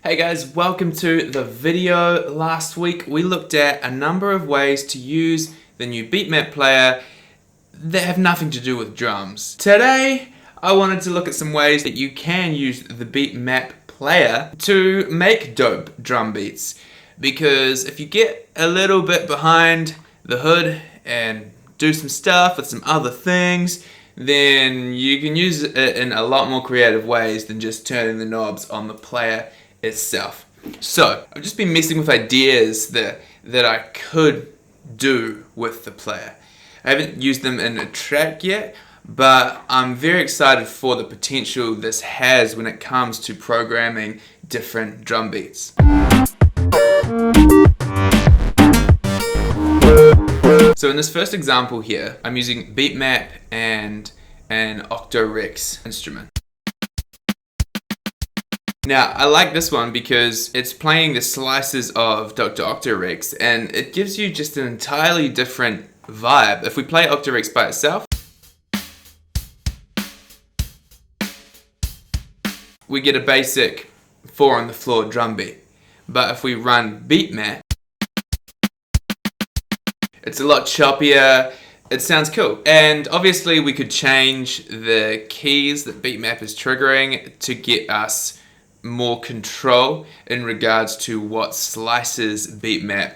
Hey guys, welcome to the video. Last week we looked at a number of ways to use the new BeatMap Player that have nothing to do with drums. Today I wanted to look at some ways that you can use the BeatMap Player to make dope drum beats. Because if you get a little bit behind the hood and do some stuff with some other things, then you can use it in a lot more creative ways than just turning the knobs on the player itself. So I've just been messing with ideas that I could do with the player. I haven't used them in a track yet, but I'm very excited for the potential this has when it comes to programming different drum beats. So in this first example here, I'm using BeatMap and an Octo-Rex instrument. Now, I like this one because it's playing the slices of Dr. Octo-Rex and it gives you just an entirely different vibe. If we play Octo-Rex by itself, we get a basic 4 on the floor drum beat. But if we run BeatMap, it's a lot choppier, it sounds cool. And obviously we could change the keys that BeatMap is triggering to get us more control in regards to what slices BeatMap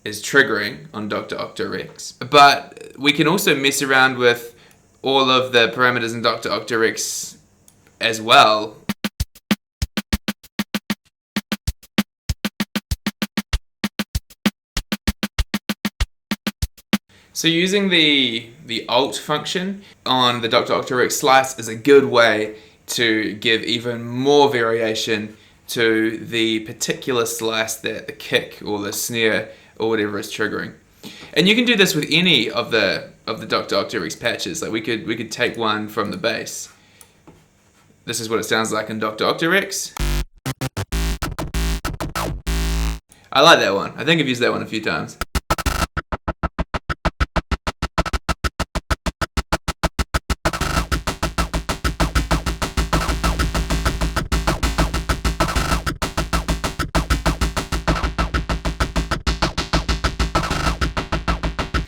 is triggering on Dr. Octo-Rex. But we can also mess around with all of the parameters in Dr. Octo-Rex as well. So using the Alt function on the Dr. Octo-Rex slice is a good way to give even more variation to the particular slice that the kick or the snare or whatever is triggering. And you can do this with any of the Dr. Octo-Rex patches. Like we could take one from the bass. This is what it sounds like in Dr. Octo-Rex. I like that one. I think I've used that one a few times.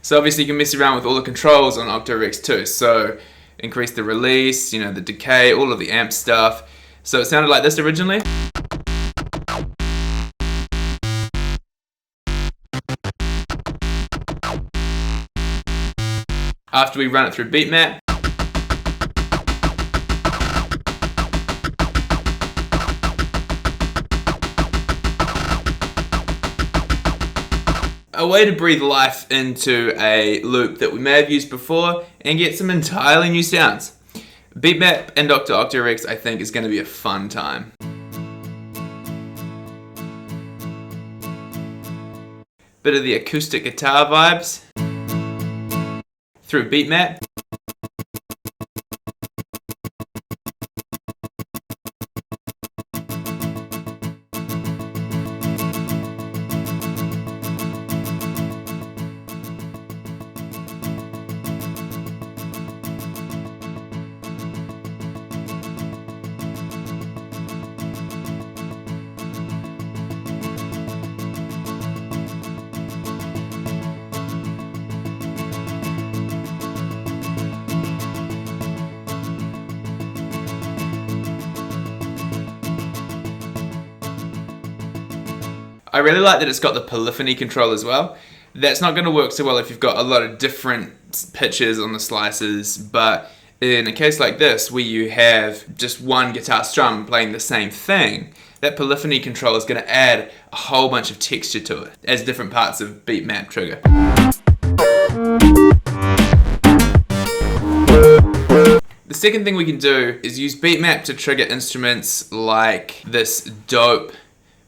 So obviously you can mess around with all the controls on Octo-Rex too. So increase the release, the decay, all of the amp stuff. So it sounded like this originally. After we run it through BeatMap, a way to breathe life into a loop that we may have used before and get some entirely new sounds. BeatMap and Dr. Octo-Rex I think is going to be a fun time. Bit of the acoustic guitar vibes through BeatMap. I really like that it's got the polyphony control as well. That's not going to work so well if you've got a lot of different pitches on the slices, but in a case like this where you have just one guitar strum playing the same thing, that polyphony control is going to add a whole bunch of texture to it as different parts of BeatMap trigger. The second thing we can do is use BeatMap to trigger instruments like this dope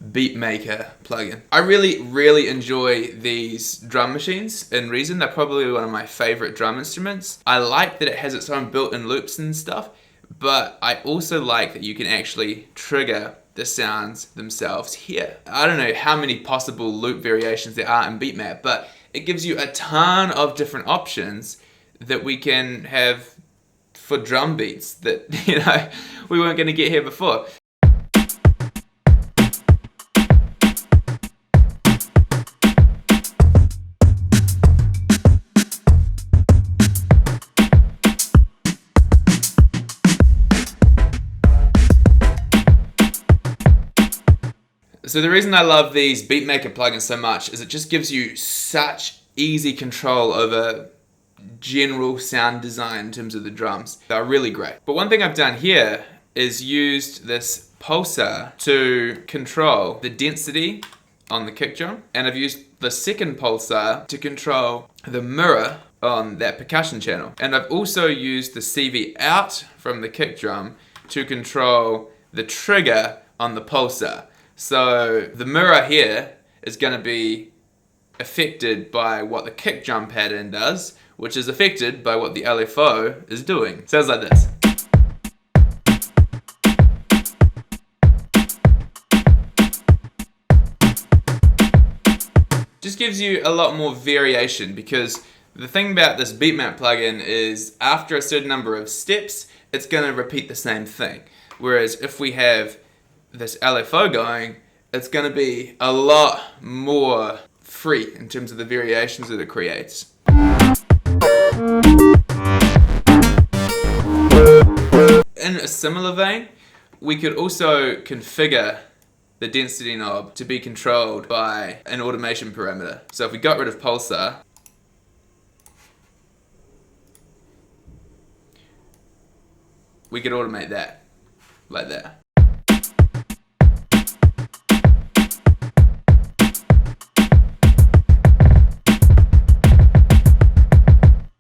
Beatmaker plugin. I really enjoy these drum machines. In Reason, they're probably one of my favorite drum instruments. I like that it has its own built-in loops and stuff, but I also like that you can actually trigger the sounds themselves here. I don't know how many possible loop variations there are in BeatMap, but it gives you a ton of different options that we can have for drum beats that we weren't going to get here before. So the reason I love these Beatmaker plugins so much is it just gives you such easy control over general sound design in terms of the drums. They're really great. But one thing I've done here is used this pulsar to control the density on the kick drum, and I've used the second pulsar to control the mirror on that percussion channel. And I've also used the CV out from the kick drum to control the trigger on the pulsar. So the mirror here is going to be affected by what the kick drum pattern does, which is affected by what the LFO is doing. Sounds like this. Just gives you a lot more variation, because the thing about this BeatMap plugin is after a certain number of steps, it's going to repeat the same thing. Whereas if we have this LFO going, it's going to be a lot more free in terms of the variations that it creates. In a similar vein, we could also configure the density knob to be controlled by an automation parameter. So if we got rid of pulsar, we could automate that, like that.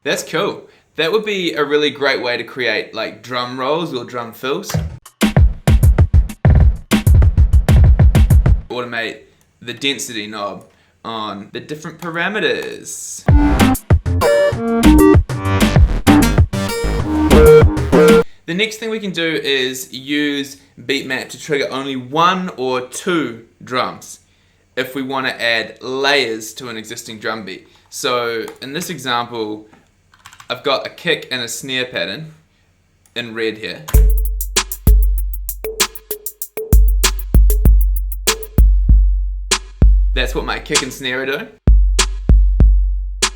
That's cool. That would be a really great way to create like drum rolls or drum fills. Automate the density knob on the different parameters. The next thing we can do is use BeatMap to trigger only one or two drums if we want to add layers to an existing drum beat. So in this example, I've got a kick and a snare pattern in red here. That's what my kick and snare are doing.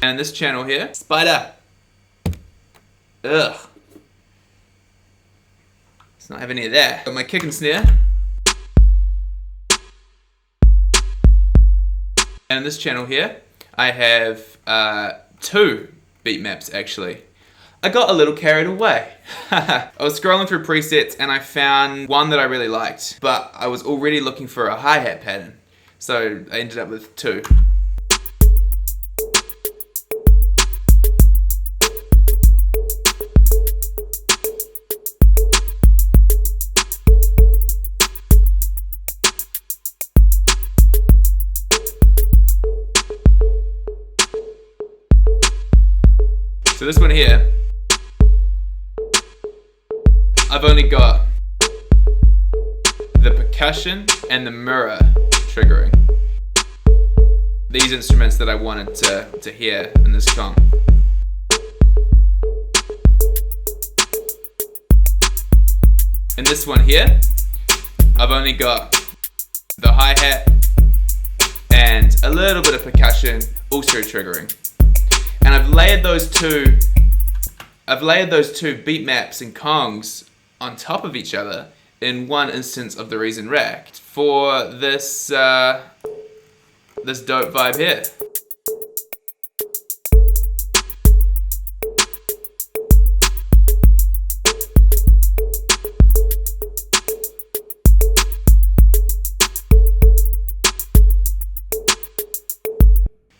And this channel here, spider. Ugh. Let's not have any of that. Got my kick and snare. And in this channel here, I have two beat maps actually. I got a little carried away. I was scrolling through presets and I found one that I really liked, but I was already looking for a hi-hat pattern. So I ended up with two. So this one here, I've only got the percussion and the mirror triggering. These instruments that I wanted to hear in this song. In this one here, I've only got the hi-hat and a little bit of percussion also triggering. And I've layered those two beat maps and congs on top of each other in one instance of the Reason rack for this this dope vibe here.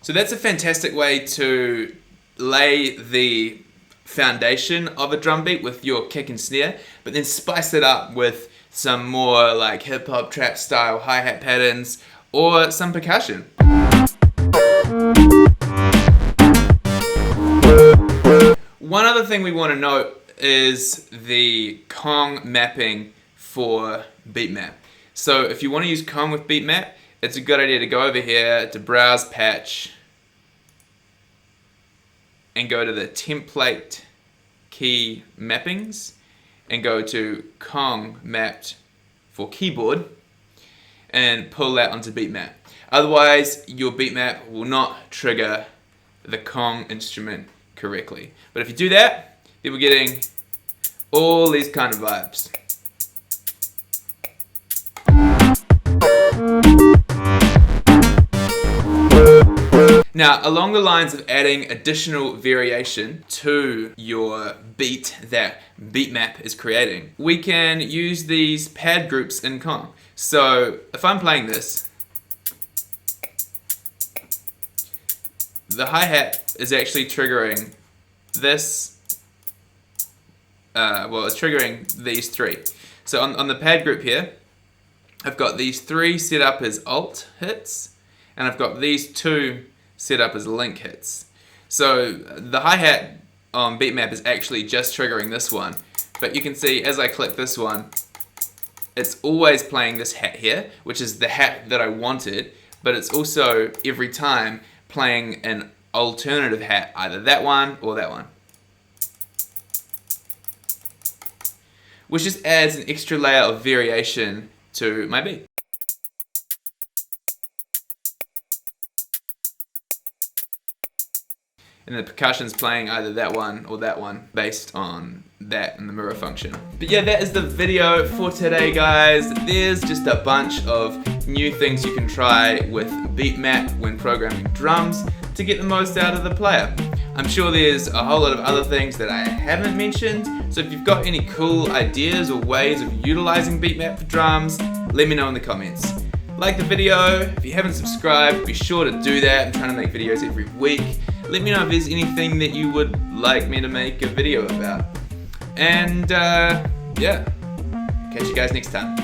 So that's a fantastic way to lay the foundation of a drum beat with your kick and snare, but then spice it up with some more like hip hop trap style hi-hat patterns or some percussion. One other thing we want to note is the Kong mapping for BeatMap. So if you want to use Kong with BeatMap, it's a good idea to go over here to Browse Patch and go to the Template Key Mappings and go to Kong Mapped for Keyboard and pull that onto BeatMap. Otherwise, your BeatMap will not trigger the Kong instrument correctly. But if you do that, then we're getting all these kind of vibes. Now, along the lines of adding additional variation to your beat that BeatMap is creating, we can use these pad groups in Kong. So if I'm playing this, the hi-hat is actually triggering this, it's triggering these three. So on the pad group here, I've got these three set up as alt hits, and I've got these two set up as link hits. So the hi-hat on BeatMap is actually just triggering this one, but you can see as I click this one, it's always playing this hat here, which is the hat that I wanted, but it's also every time playing an alternative hat, either that one or that one. Which just adds an extra layer of variation to my beat. And the percussion's playing either that one or that one based on that and the mirror function. But yeah, that is the video for today, guys. There's just a bunch of new things you can try with BeatMap when programming drums to get the most out of the player. I'm sure there's a whole lot of other things that I haven't mentioned, so if you've got any cool ideas or ways of utilizing BeatMap for drums, let me know in the comments. Like the video, if you haven't subscribed, be sure to do that. I'm trying to make videos every week. Let me know if there's anything that you would like me to make a video about. And yeah, catch you guys next time.